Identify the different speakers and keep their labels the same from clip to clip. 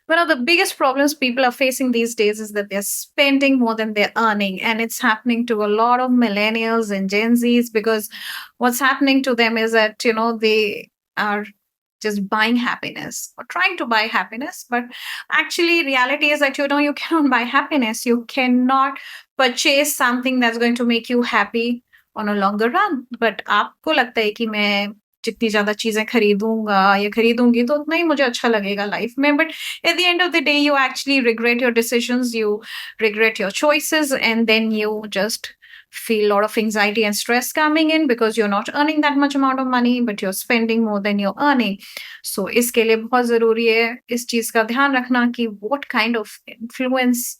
Speaker 1: One of the biggest problems people are facing these days is that they're spending more than they're earning. And it's happening to a lot of millennials and Gen Zs because what's happening to them is that, they are just buying happiness or trying to buy happiness. But actually, reality is that, you cannot buy happiness. You cannot purchase something that's going to make you happy on a longer run. But आपको लगता है कि मैं जितनी ज़्यादा चीज़ें खरीदूँगा या खरीदूँगी तो उतना ही मुझे अच्छा लगेगा लाइफ में। But at the end of the day, you actually regret your decisions, you regret your choices, and then you just feel a lot of anxiety and stress coming in because you're not earning that much amount of money, but you're spending more than you're earning. So इसके लिए बहुत ज़रूरी है इस चीज़ का ध्यान रखना कि what kind of influence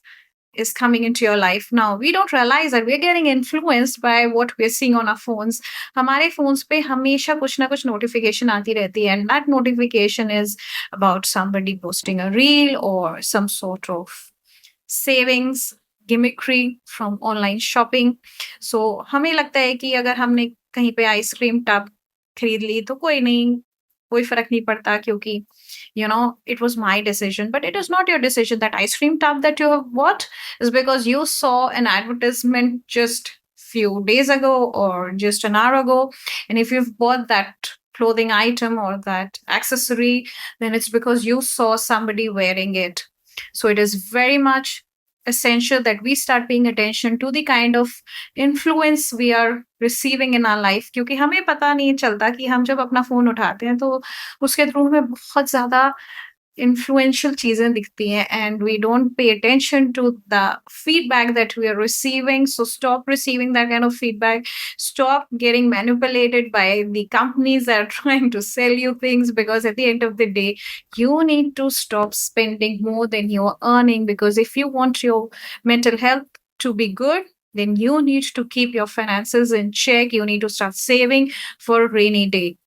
Speaker 1: is coming into your life. Now, we don't realize that we're getting influenced by what we're seeing on our phones. हमारे phones पे हमेशा कुछ ना कुछ notification आती रहती है, and that notification is about somebody posting a reel or some sort of savings gimmickry from online shopping. So हमें लगता है कि अगर हमने कहीं पे आइसक्रीम टब खरीद ली तो कोई नहीं, कोई फर्क नहीं पड़ता क्योंकि it was my decision. But it is not your decision. That ice cream tub that you have bought is because you saw an advertisement just few days ago or just an hour ago. And if you've bought that clothing item or that accessory, then it's because you saw somebody wearing it. So it is very much essential that we start paying attention to the kind of influence we are receiving in our life, क्योंकि हमें पता नहीं चलता कि हम जब अपना phone उठाते हैं तो उसके थ्रू हमें बहुत ज़्यादा influential चीज़ें दिखती हैं, and we don't pay attention to the feedback that we are receiving. So stop receiving that kind of feedback. Stop getting manipulated by the companies that are trying to sell you things, because at the end of the day, you need to stop spending more than you're earning, because if you want your mental health to be good, then you need to keep your finances in check. You need to start saving for a rainy day.